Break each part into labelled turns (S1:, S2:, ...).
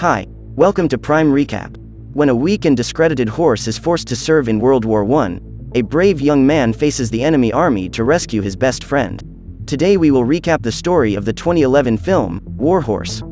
S1: Hi, welcome to Prime Recap. When a weak and discredited horse is forced to serve in World War I, a brave young man faces the enemy army to rescue his best friend. Today we will recap the story of the 2011 film, War Horse.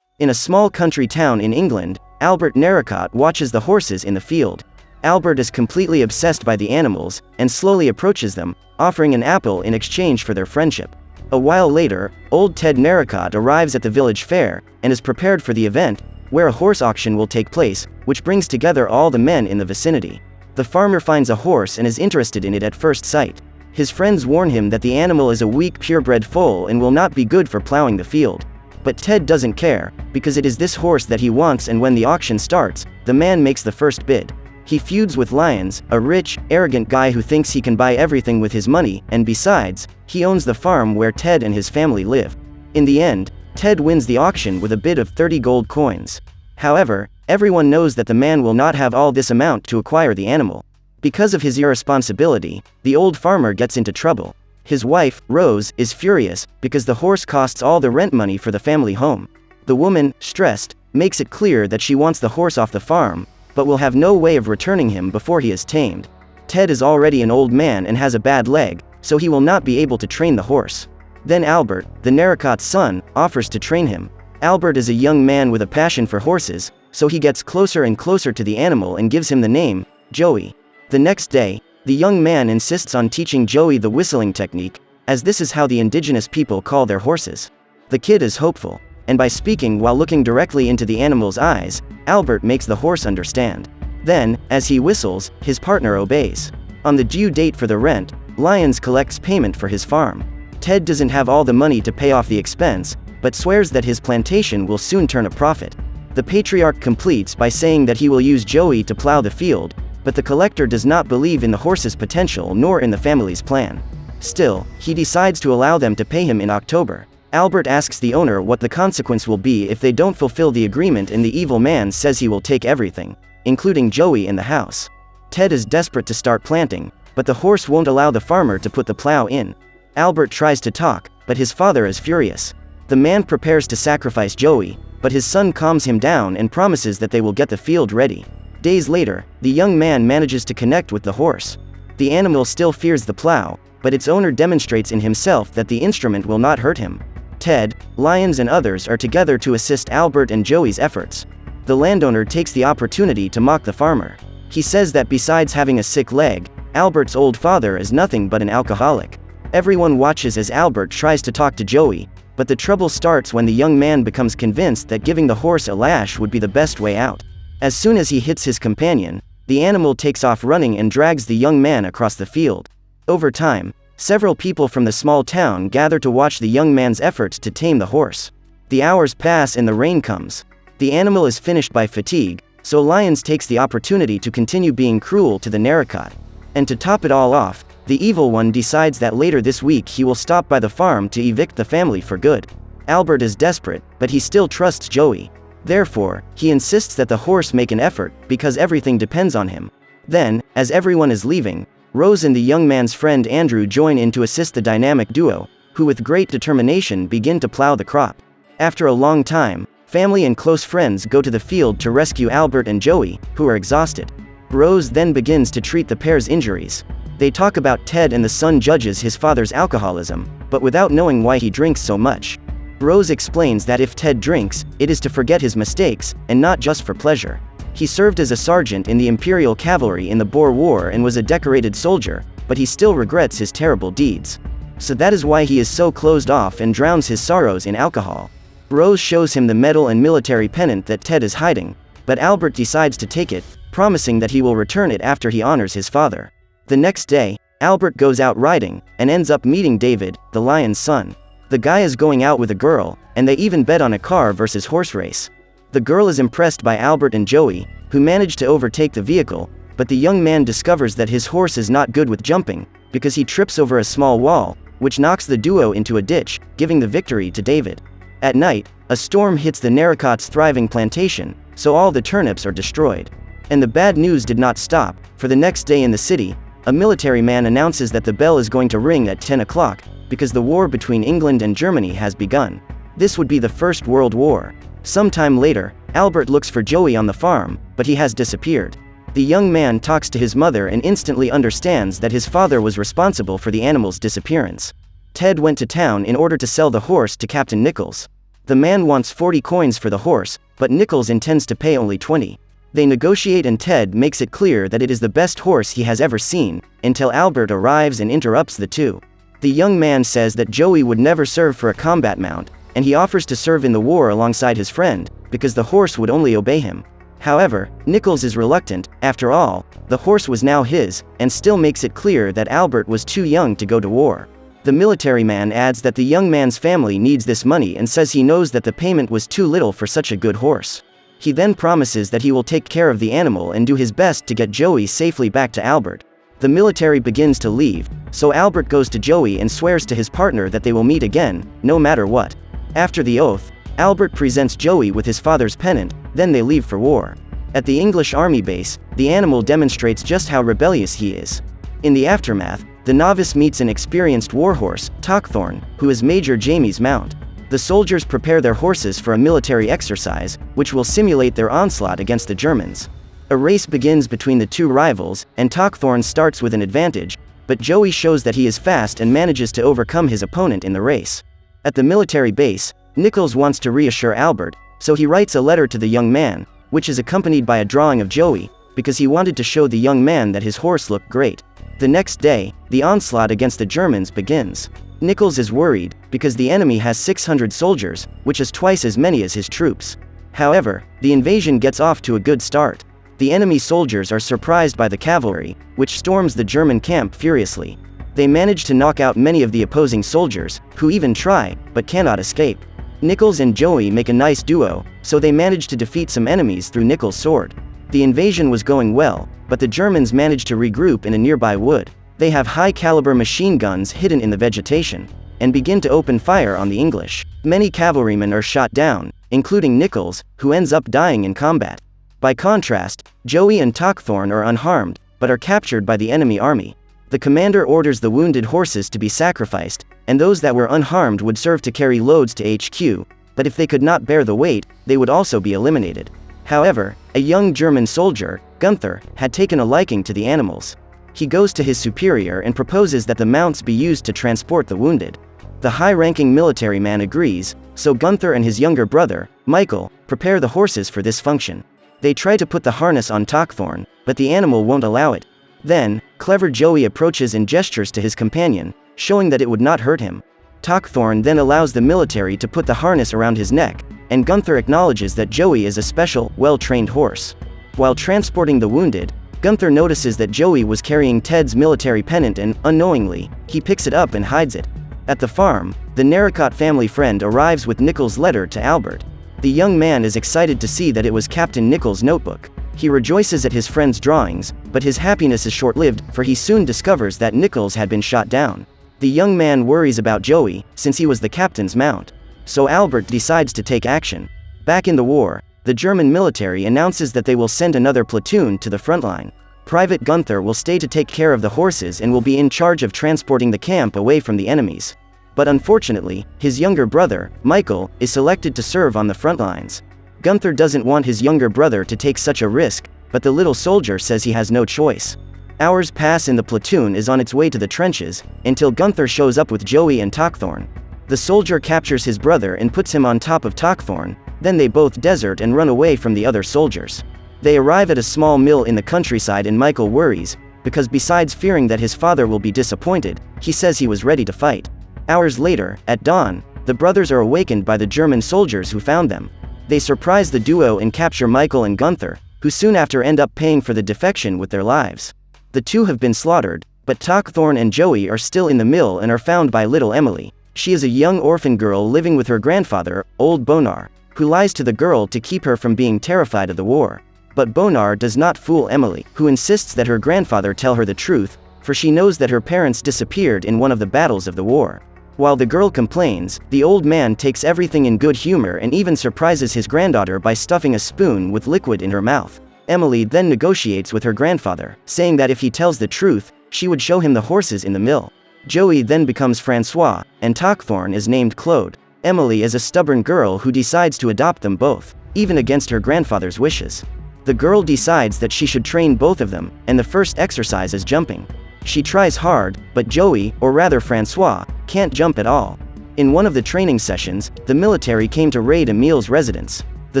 S1: In a small country town in England, Albert Narracott watches the horses in the field. Albert is completely obsessed by the animals, and slowly approaches them, offering an apple in exchange for their friendship. A while later, old Ted Narracott arrives at the village fair, and is prepared for the event, where a horse auction will take place, which brings together all the men in the vicinity. The farmer finds a horse and is interested in it at first sight. His friends warn him that the animal is a weak purebred foal and will not be good for plowing the field. But Ted doesn't care, because it is this horse that he wants, and when the auction starts, the man makes the first bid. He feuds with Lyons, a rich, arrogant guy who thinks he can buy everything with his money, and besides, he owns the farm where Ted and his family live. In the end, Ted wins the auction with a bid of 30 gold coins. However, everyone knows that the man will not have all this amount to acquire the animal. Because of his irresponsibility, the old farmer gets into trouble. His wife, Rose, is furious, because the horse costs all the rent money for the family home. The woman, stressed, makes it clear that she wants the horse off the farm, but will have no way of returning him before he is tamed. Ted is already an old man and has a bad leg, so he will not be able to train the horse. Then Albert, the Narracott's son, offers to train him. Albert is a young man with a passion for horses, so he gets closer and closer to the animal and gives him the name, Joey. The next day, the young man insists on teaching Joey the whistling technique, as this is how the indigenous people call their horses. The kid is hopeful, and by speaking while looking directly into the animal's eyes, Albert makes the horse understand. Then, as he whistles, his partner obeys. On the due date for the rent, Lyons collects payment for his farm. Ted doesn't have all the money to pay off the expense, but swears that his plantation will soon turn a profit. The patriarch completes by saying that he will use Joey to plow the field, but the collector does not believe in the horse's potential nor in the family's plan. Still, he decides to allow them to pay him in October. Albert asks the owner what the consequence will be if they don't fulfill the agreement, and the evil man says he will take everything, including Joey and the house. Ted is desperate to start planting, but the horse won't allow the farmer to put the plow in. Albert tries to talk, but his father is furious. The man prepares to sacrifice Joey, but his son calms him down and promises that they will get the field ready. Days later, the young man manages to connect with the horse. The animal still fears the plow, but its owner demonstrates in himself that the instrument will not hurt him. Ted, Lyons and others are together to assist Albert and Joey's efforts. The landowner takes the opportunity to mock the farmer. He says that besides having a sick leg, Albert's old father is nothing but an alcoholic. Everyone watches as Albert tries to talk to Joey, but the trouble starts when the young man becomes convinced that giving the horse a lash would be the best way out. As soon as he hits his companion, the animal takes off running and drags the young man across the field. Over time, several people from the small town gather to watch the young man's efforts to tame the horse. The hours pass and the rain comes. The animal is finished by fatigue, so Lyons takes the opportunity to continue being cruel to the Narracott. And to top it all off, the evil one decides that later this week he will stop by the farm to evict the family for good. Albert is desperate, but he still trusts Joey. Therefore, he insists that the horse make an effort, because everything depends on him. Then, as everyone is leaving, Rose and the young man's friend Andrew join in to assist the dynamic duo, who with great determination begin to plow the crop. After a long time, family and close friends go to the field to rescue Albert and Joey, who are exhausted. Rose then begins to treat the pair's injuries. They talk about Ted, and the son judges his father's alcoholism, but without knowing why he drinks so much. Rose explains that if Ted drinks, it is to forget his mistakes, and not just for pleasure. He served as a sergeant in the Imperial Cavalry in the Boer War and was a decorated soldier, but he still regrets his terrible deeds. So that is why he is so closed off and drowns his sorrows in alcohol. Rose shows him the medal and military pennant that Ted is hiding, but Albert decides to take it, promising that he will return it after he honors his father. The next day, Albert goes out riding, and ends up meeting David, the lion's son. The guy is going out with a girl, and they even bet on a car versus horse race. The girl is impressed by Albert and Joey, who manage to overtake the vehicle, but the young man discovers that his horse is not good with jumping, because he trips over a small wall, which knocks the duo into a ditch, giving the victory to David. At night, a storm hits the Narracott's thriving plantation, so all the turnips are destroyed. And the bad news did not stop, for the next day in the city, a military man announces that the bell is going to ring at 10 o'clock, because the war between England and Germany has begun. This would be the First World War. Sometime later, Albert looks for Joey on the farm, but he has disappeared. The young man talks to his mother and instantly understands that his father was responsible for the animal's disappearance. Ted went to town in order to sell the horse to Captain Nichols. The man wants 40 coins for the horse, but Nichols intends to pay only 20. They negotiate and Ted makes it clear that it is the best horse he has ever seen, until Albert arrives and interrupts the two. The young man says that Joey would never serve for a combat mount, and he offers to serve in the war alongside his friend, because the horse would only obey him. However, Nichols is reluctant. After all, the horse was now his, and still makes it clear that Albert was too young to go to war. The military man adds that the young man's family needs this money and says he knows that the payment was too little for such a good horse. He then promises that he will take care of the animal and do his best to get Joey safely back to Albert. The military begins to leave, so Albert goes to Joey and swears to his partner that they will meet again, no matter what. After the oath, Albert presents Joey with his father's pennant, then they leave for war. At the English army base, the animal demonstrates just how rebellious he is. In the aftermath, the novice meets an experienced warhorse, Choi-Tagton, who is Major Jamie's mount. The soldiers prepare their horses for a military exercise, which will simulate their onslaught against the Germans. A race begins between the two rivals, and Choi-Tagton starts with an advantage, but Joey shows that he is fast and manages to overcome his opponent in the race. At the military base, Nichols wants to reassure Albert, so he writes a letter to the young man, which is accompanied by a drawing of Joey, because he wanted to show the young man that his horse looked great. The next day, the onslaught against the Germans begins. Nichols is worried, because the enemy has 600 soldiers, which is twice as many as his troops. However, the invasion gets off to a good start. The enemy soldiers are surprised by the cavalry, which storms the German camp furiously. They manage to knock out many of the opposing soldiers, who even try, but cannot escape. Nichols and Joey make a nice duo, so they manage to defeat some enemies through Nichols' sword. The invasion was going well, but the Germans managed to regroup in a nearby wood. They have high-caliber machine guns hidden in the vegetation, and begin to open fire on the English. Many cavalrymen are shot down, including Nichols, who ends up dying in combat. By contrast, Joey and Choi-Tagton are unharmed, but are captured by the enemy army. The commander orders the wounded horses to be sacrificed, and those that were unharmed would serve to carry loads to HQ, but if they could not bear the weight, they would also be eliminated. However, a young German soldier, Gunther, had taken a liking to the animals. He goes to his superior and proposes that the mounts be used to transport the wounded. The high-ranking military man agrees, so Gunther and his younger brother, Michael, prepare the horses for this function. They try to put the harness on Choi-Tagton, but the animal won't allow it. Then, clever Joey approaches and gestures to his companion, showing that it would not hurt him. Choi-Tagton then allows the military to put the harness around his neck, and Gunther acknowledges that Joey is a special, well-trained horse. While transporting the wounded, Gunther notices that Joey was carrying Ted's military pennant and, unknowingly, he picks it up and hides it. At the farm, the Narracott family friend arrives with Nichols' letter to Albert. The young man is excited to see that it was Captain Nichols' notebook. He rejoices at his friend's drawings, but his happiness is short-lived, for he soon discovers that Nichols had been shot down. The young man worries about Joey, since he was the captain's mount. So Albert decides to take action. Back in the war, the German military announces that they will send another platoon to the front line. Private Gunther will stay to take care of the horses and will be in charge of transporting the camp away from the enemies. But unfortunately, his younger brother, Michael, is selected to serve on the front lines. Gunther doesn't want his younger brother to take such a risk, but the little soldier says he has no choice. Hours pass and the platoon is on its way to the trenches, until Gunther shows up with Joey and Choi-Tagton. The soldier captures his brother and puts him on top of Choi-Tagton, then they both desert and run away from the other soldiers. They arrive at a small mill in the countryside and Michael worries, because besides fearing that his father will be disappointed, he says he was ready to fight. Hours later, at dawn, the brothers are awakened by the German soldiers who found them. They surprise the duo and capture Michael and Gunther, who soon after end up paying for the defection with their lives. The two have been slaughtered, but Choi-Tagton and Joey are still in the mill and are found by little Emily. She is a young orphan girl living with her grandfather, old Bonar, who lies to the girl to keep her from being terrified of the war. But Bonar does not fool Emily, who insists that her grandfather tell her the truth, for she knows that her parents disappeared in one of the battles of the war. While the girl complains, the old man takes everything in good humor and even surprises his granddaughter by stuffing a spoon with liquid in her mouth. Emily then negotiates with her grandfather, saying that if he tells the truth, she would show him the horses in the mill. Joey then becomes Francois, and Choi-Tagton is named Claude. Emily is a stubborn girl who decides to adopt them both, even against her grandfather's wishes. The girl decides that she should train both of them, and the first exercise is jumping. She tries hard, but Joey, or rather Francois, can't jump at all. In one of the training sessions, the military came to raid Emile's residence. The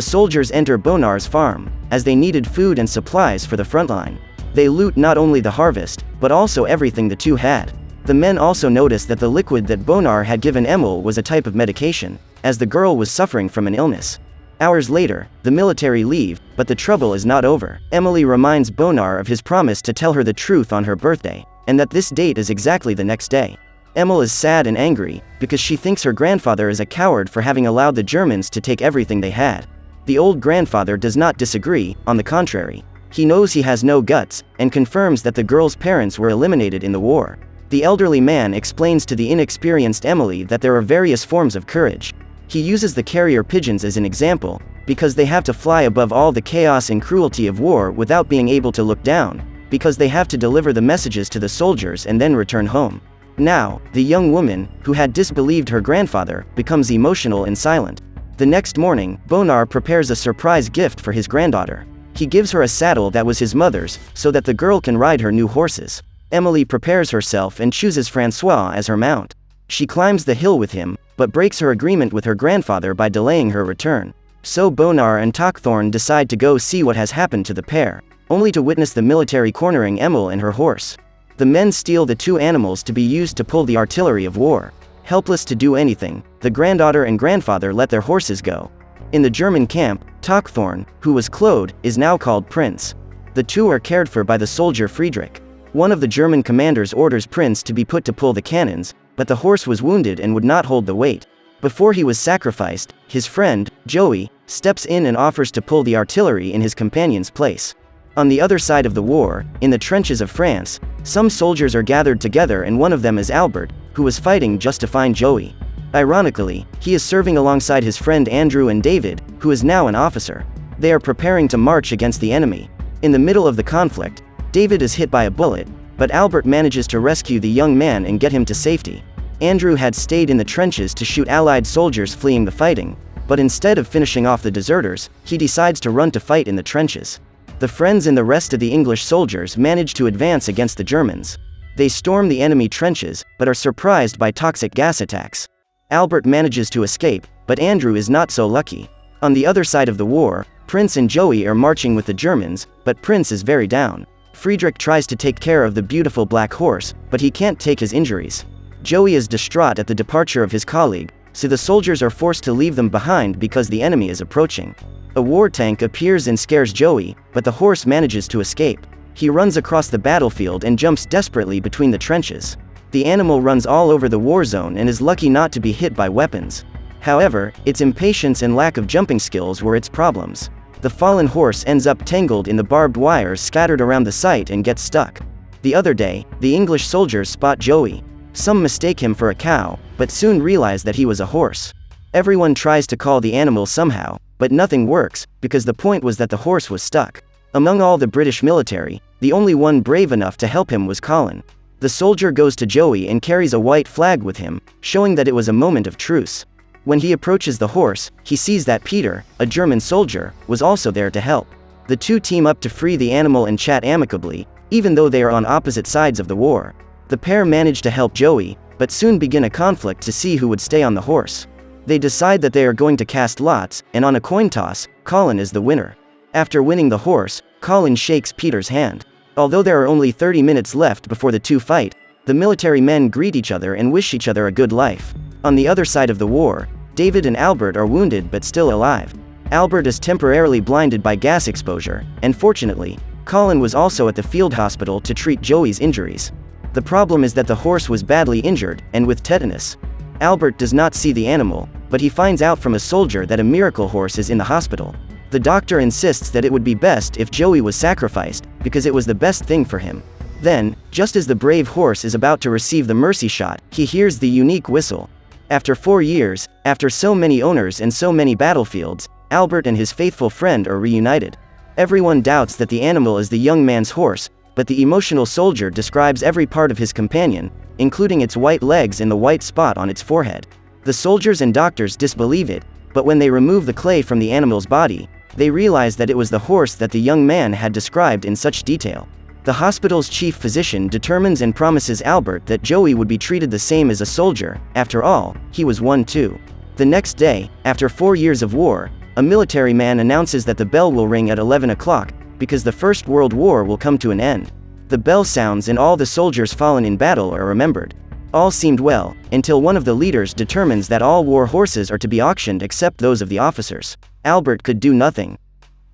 S1: soldiers enter Bonar's farm, as they needed food and supplies for the front line. They loot not only the harvest, but also everything the two had. The men also noticed that the liquid that Bonar had given Emile was a type of medication, as the girl was suffering from an illness. Hours later, the military leave, but the trouble is not over. Emily reminds Bonar of his promise to tell her the truth on her birthday, and that this date is exactly the next day. Emile is sad and angry, because she thinks her grandfather is a coward for having allowed the Germans to take everything they had. The old grandfather does not disagree, on the contrary. He knows he has no guts, and confirms that the girl's parents were eliminated in the war. The elderly man explains to the inexperienced Emily that there are various forms of courage. He uses the carrier pigeons as an example, because they have to fly above all the chaos and cruelty of war without being able to look down, because they have to deliver the messages to the soldiers and then return home. Now, the young woman, who had disbelieved her grandfather, becomes emotional and silent. The next morning, Bonar prepares a surprise gift for his granddaughter. He gives her a saddle that was his mother's, so that the girl can ride her new horses. Emily prepares herself and chooses Francois as her mount. She climbs the hill with him, but breaks her agreement with her grandfather by delaying her return. So Bonar and Choi-Tagton decide to go see what has happened to the pair, only to witness the military cornering Emile and her horse. The men steal the two animals to be used to pull the artillery of war. Helpless to do anything, the granddaughter and grandfather let their horses go. In the German camp, Choi-Tagton, who was Claude, is now called Prince. The two are cared for by the soldier Friedrich. One of the German commanders orders Prince to be put to pull the cannons, but the horse was wounded and would not hold the weight. Before he was sacrificed, his friend, Joey, steps in and offers to pull the artillery in his companion's place. On the other side of the war, in the trenches of France, some soldiers are gathered together and one of them is Albert, who was fighting just to find Joey. Ironically, he is serving alongside his friend Andrew and David, who is now an officer. They are preparing to march against the enemy. In the middle of the conflict, David is hit by a bullet, but Albert manages to rescue the young man and get him to safety. Andrew had stayed in the trenches to shoot Allied soldiers fleeing the fighting, but instead of finishing off the deserters, he decides to run to fight in the trenches. The friends and the rest of the English soldiers manage to advance against the Germans. They storm the enemy trenches, but are surprised by toxic gas attacks. Albert manages to escape, but Andrew is not so lucky. On the other side of the war, Prince and Joey are marching with the Germans, but Prince is very down. Friedrich tries to take care of the beautiful black horse, but he can't take his injuries. Joey is distraught at the departure of his colleague, so the soldiers are forced to leave them behind because the enemy is approaching. A war tank appears and scares Joey, but the horse manages to escape. He runs across the battlefield and jumps desperately between the trenches. The animal runs all over the war zone and is lucky not to be hit by weapons. However, its impatience and lack of jumping skills were its problems. The fallen horse ends up tangled in the barbed wires scattered around the site and gets stuck. The other day, the English soldiers spot Joey. Some mistake him for a cow, but soon realize that he was a horse. Everyone tries to call the animal somehow, but nothing works, because the point was that the horse was stuck. Among all the British military, the only one brave enough to help him was Colin. The soldier goes to Joey and carries a white flag with him, showing that it was a moment of truce. When he approaches the horse, he sees that Peter, a German soldier, was also there to help. The two team up to free the animal and chat amicably, even though they are on opposite sides of the war. The pair manage to help Joey, but soon begin a conflict to see who would stay on the horse. They decide that they are going to cast lots, and on a coin toss, Colin is the winner. After winning the horse, Colin shakes Peter's hand. Although there are only 30 minutes left before the two fight, the military men greet each other and wish each other a good life. On the other side of the war, David and Albert are wounded but still alive. Albert is temporarily blinded by gas exposure, and fortunately, Colin was also at the field hospital to treat Joey's injuries. The problem is that the horse was badly injured, and with tetanus. Albert does not see the animal, but he finds out from a soldier that a miracle horse is in the hospital. The doctor insists that it would be best if Joey was sacrificed, because it was the best thing for him. Then, just as the brave horse is about to receive the mercy shot, he hears the unique whistle. After 4 years, after so many owners and so many battlefields, Albert and his faithful friend are reunited. Everyone doubts that the animal is the young man's horse, but the emotional soldier describes every part of his companion, including its white legs and the white spot on its forehead. The soldiers and doctors disbelieve it, but when they remove the clay from the animal's body, they realize that it was the horse that the young man had described in such detail. The hospital's chief physician determines and promises Albert that Joey would be treated the same as a soldier. After all, he was one too. The next day, after 4 years of war, a military man announces that the bell will ring at 11 o'clock, because the First World War will come to an end. The bell sounds and all the soldiers fallen in battle are remembered. All seemed well, until one of the leaders determines that all war horses are to be auctioned except those of the officers. Albert could do nothing.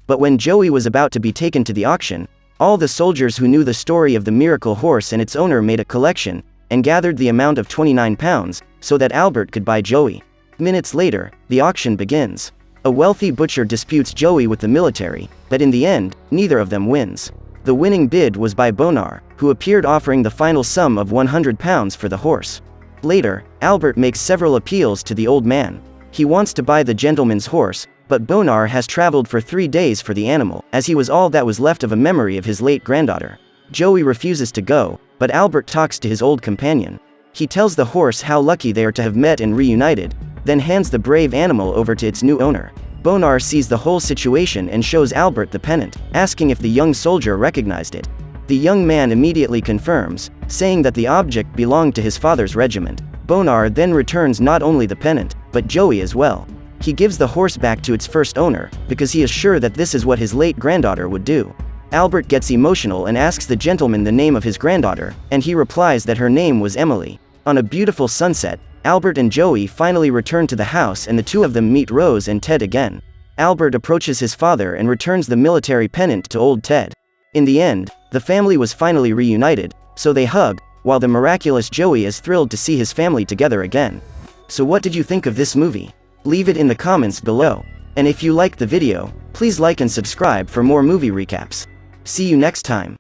S1: But when Joey was about to be taken to the auction, all the soldiers who knew the story of the miracle horse and its owner made a collection, and gathered the amount of 29 pounds, so that Albert could buy Joey. Minutes later, the auction begins. A wealthy butcher disputes Joey with the military, but in the end, neither of them wins. The winning bid was by Bonar, who appeared offering the final sum of 100 pounds for the horse. Later, Albert makes several appeals to the old man. He wants to buy the gentleman's horse, but Bonar has traveled for 3 days for the animal, as he was all that was left of a memory of his late granddaughter. Joey refuses to go, but Albert talks to his old companion. He tells the horse how lucky they are to have met and reunited, then hands the brave animal over to its new owner. Bonar sees the whole situation and shows Albert the pennant, asking if the young soldier recognized it. The young man immediately confirms, saying that the object belonged to his father's regiment. Bonar then returns not only the pennant, but Joey as well. He gives the horse back to its first owner, because he is sure that this is what his late granddaughter would do. Albert gets emotional and asks the gentleman the name of his granddaughter, and he replies that her name was Emily. On a beautiful sunset, Albert and Joey finally return to the house and the two of them meet Rose and Ted again. Albert approaches his father and returns the military pennant to old Ted. In the end, the family was finally reunited, so they hug, while the miraculous Joey is thrilled to see his family together again. So what did you think of this movie? Leave it in the comments below. And if you liked the video, please like and subscribe for more movie recaps. See you next time.